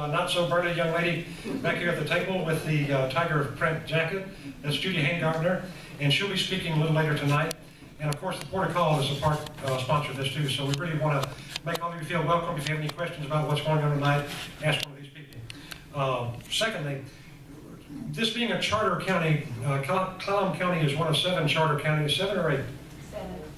not-so-burly young lady back here at the table with the tiger print jacket. That's Judy Hangartner, and she'll be speaking a little later tonight. And of course, the Port of Call is a part sponsor of this too, so we really want to make all of you feel welcome. If you have any questions about what's going on tonight, ask one of these people. Secondly, this being a charter county, Clallam County is one of 7 charter counties, 7 or 8?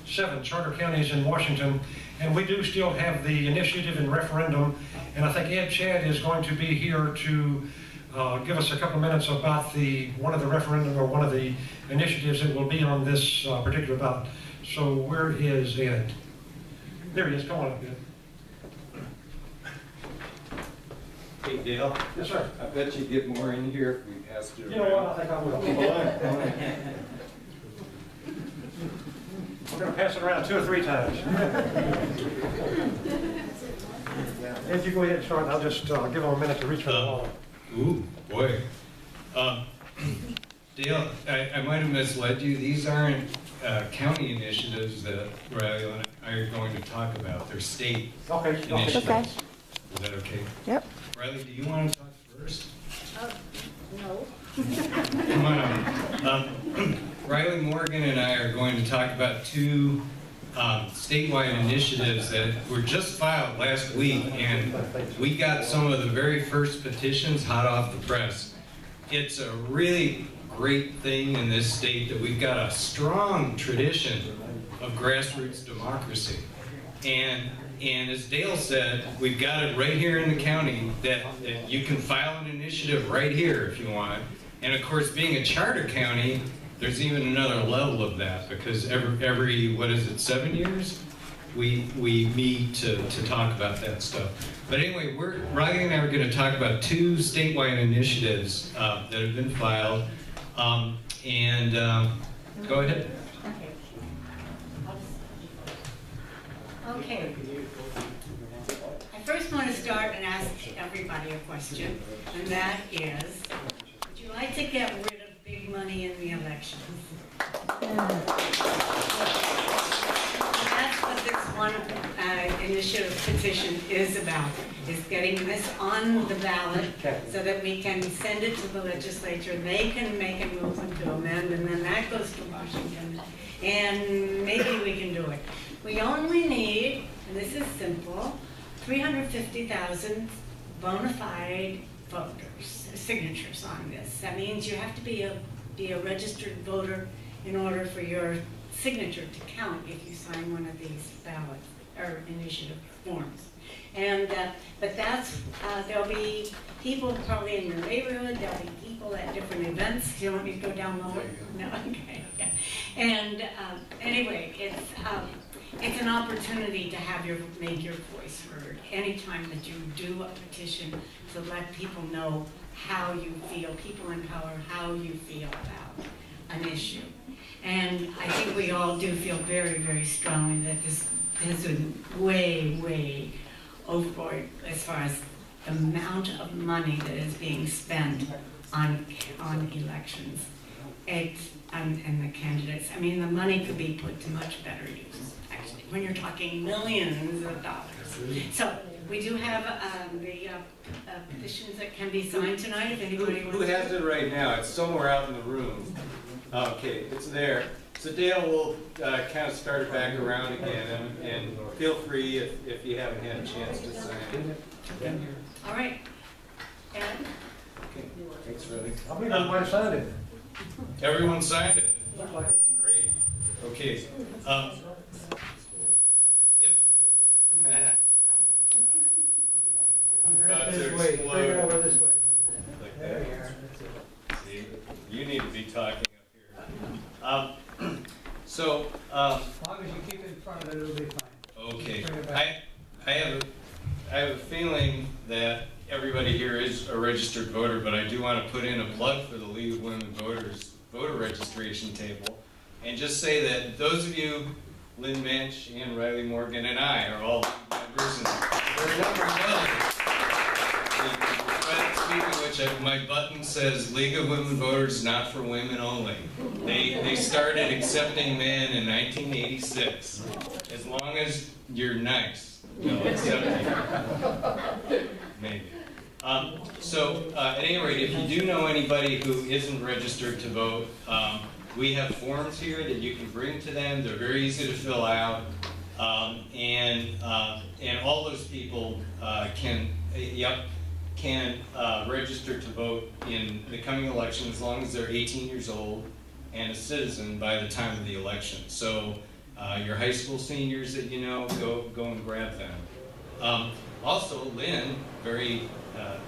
7 charter counties in Washington, and we do still have the initiative and referendum, and I think Ed Chad is going to be here to give us a couple minutes about one of the referendum or one of the initiatives that will be on this particular ballot. So where is Ed? There he is. Come on up, Ed. Hey, Dale. Yes, sir. I bet you'd get more in here if we passed you. You know what? I think I will. We're going to pass it around 2 or 3 times. Ed, you go ahead and start. I'll just give them a minute to reach for the wall. Ooh, boy. Dale, I might have misled you. These aren't county initiatives that Riley and I are going to talk about. They're state initiatives. Okay. Is that okay? Yep. Riley, do you want to talk first? No. Come on up. Riley Morgan and I are going to talk about 2 statewide initiatives that were just filed last week, and we got some of the very first petitions hot off the press. It's a really great thing in this state that we've got a strong tradition of grassroots democracy. And as Dale said, we've got it right here in the county that you can file an initiative right here if you want. And of course, being a charter county, there's even another level of that, because every what is it, 7 years? We meet to talk about that stuff. But anyway, Riley and I are going to talk about 2 statewide initiatives that have been filed. Go ahead. Okay. I first want to start and ask everybody a question, and that is, would you like to get rid of big money in the elections? That's what this one initiative petition is about, is getting this on the ballot so that we can send it to the legislature. They can make a movement to amend, and then that goes to Washington, and maybe we can do it. We only need, and this is simple, 350,000 bona fide voters, signatures on this. That means you have to be a registered voter in order for your signature to count if you sign one of these ballot or initiative forms. And but that's there'll be people probably in your neighborhood. There'll be people at different events. You don't want me to go down lower? No, okay. Yeah. And anyway, it's an opportunity to make your voice heard anytime that you do a petition, to let people know how you feel, people in power, how you feel about an issue. And I think we all do feel very, very strongly that this has been way, way overboard as far as the amount of money that is being spent on elections and the candidates. I mean, the money could be put to much better use, actually, when you're talking millions of dollars. So we do have the petitions that can be signed tonight. If anybody Who has it right now? It's somewhere out in the room. Okay, it's there. So Dale will kind of start it back around again, and feel free if you haven't had a chance to sign it. Okay. All right. And Okay. Thanks, Riley. I believe everybody signed it. Everyone signed it. Great. Okay. This way. Bring it over this way. Like that. See, you need to be talking up here. So, as long as you keep it in front of it, it'll be fine. okay. I have a feeling that everybody here is a registered voter, but I do want to put in a plug for the League of Women Voters voter registration table, and just say that those of you, Lynn Mensch and Riley Morgan and I, are all members, and there are a number of others. Speaking of which, my button says League of Women Voters Not for Women Only. They started accepting men in 1986. As long as you're nice, they'll accept you. Maybe. At any rate, if you do know anybody who isn't registered to vote, we have forms here that you can bring to them. They're very easy to fill out, and all those people can register to vote in the coming election as long as they're 18 years old and a citizen by the time of the election. So your high school seniors that you know, go and grab them. Also, Lynn very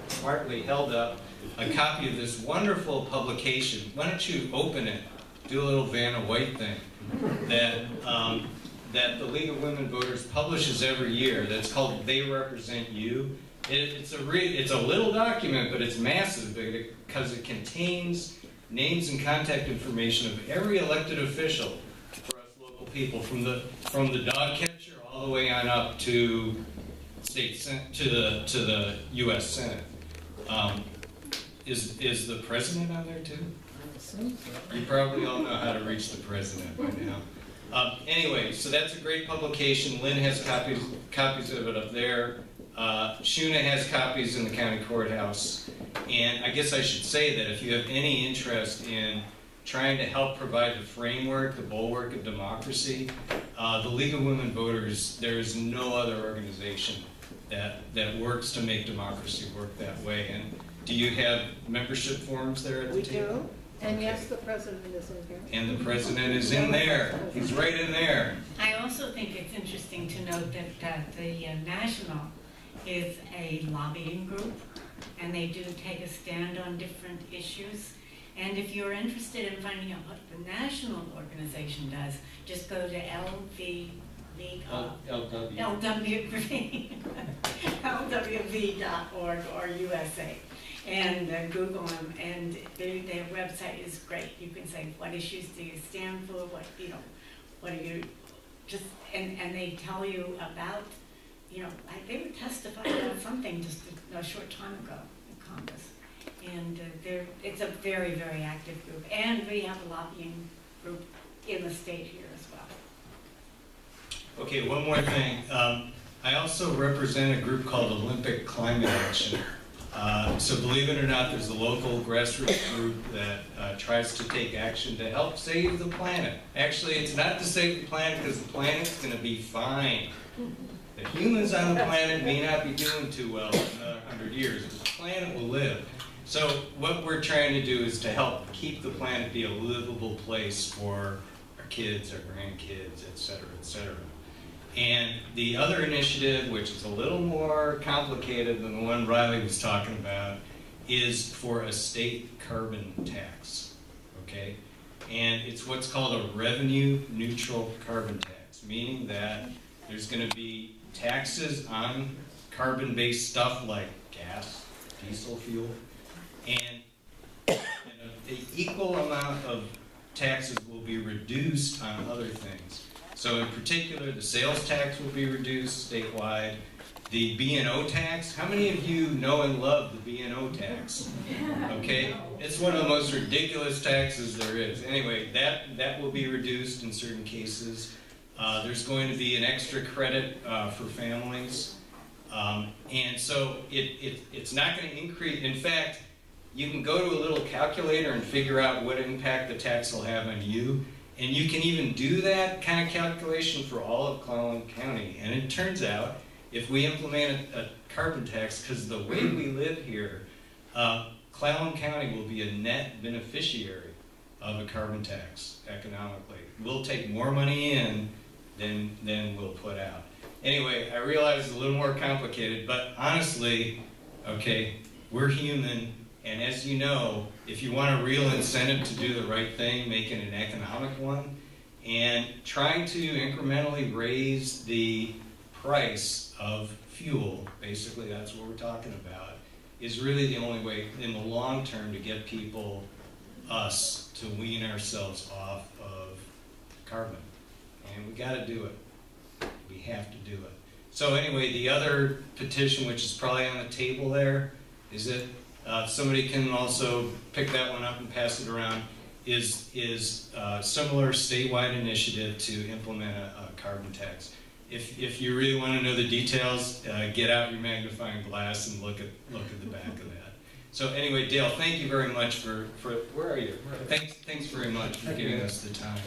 smartly held up a copy of this wonderful publication. Why don't you open it? Do a little Vanna White thing that the League of Women Voters publishes every year. That's called "They Represent You." It's a little document, but it's massive because it contains names and contact information of every elected official for us local people, from the dog catcher all the way on up to the U.S. Senate. Is the president on there too? You probably all know how to reach the president by now. Anyway, so that's a great publication. Lynn has copies of it up there. Shoona has copies in the county courthouse. And I guess I should say that if you have any interest in trying to help provide the framework, the bulwark of democracy, the League of Women Voters, there is no other organization that works to make democracy work that way. And do you have membership forms there at the table? We do. And yes, the president is in here. And the president is in there. He's right in there. I also think it's interesting to note that the National is a lobbying group, and they do take a stand on different issues. And if you're interested in finding out what the national organization does, just go to lwv.org or USA. And Google them, and their website is great. You can say, what issues do you stand for? What are you just, and they tell you about, they were testifying about something just a short time ago in Congress. And it's a very, very active group. And we have a lobbying group in the state here as well. Okay, one more thing. I also represent a group called Olympic Climate Action. So believe it or not, there's a local grassroots group that tries to take action to help save the planet. Actually, it's not to save the planet because the planet's going to be fine. The humans on the planet may not be doing too well in another 100 years, but the planet will live. So what we're trying to do is to help keep the planet be a livable place for our kids, our grandkids, et cetera, et cetera. And the other initiative, which is a little more complicated than the one Riley was talking about, is for a state carbon tax, okay? And it's what's called a revenue-neutral carbon tax, meaning that there's going to be taxes on carbon-based stuff like gas, diesel fuel, and an equal amount of taxes will be reduced on other things. So in particular, the sales tax will be reduced statewide. The B&O tax, how many of you know and love the B&O tax? Okay, it's one of the most ridiculous taxes there is. Anyway, that will be reduced in certain cases. There's going to be an extra credit for families. And so it's not going to increase. In fact, you can go to a little calculator and figure out what impact the tax will have on you. And you can even do that kind of calculation for all of Clallam County. And it turns out, if we implement a carbon tax, because the way we live here, Clallam County will be a net beneficiary of a carbon tax economically. We'll take more money in than we'll put out. Anyway, I realize it's a little more complicated, but honestly, okay, we're human. And as you know, if you want a real incentive to do the right thing, make it an economic one, and trying to incrementally raise the price of fuel, basically that's what we're talking about, is really the only way in the long term to get people, us, to wean ourselves off of carbon. And we got to do it. We have to do it. So anyway, the other petition, which is probably on the table there, is it? Somebody can also pick that one up and pass it around, is a similar statewide initiative to implement a carbon tax. if you really want to know the details, get out your magnifying glass and look at the back of that. So anyway, Dale, thank you very much for where are you? Thanks very much for giving us the time.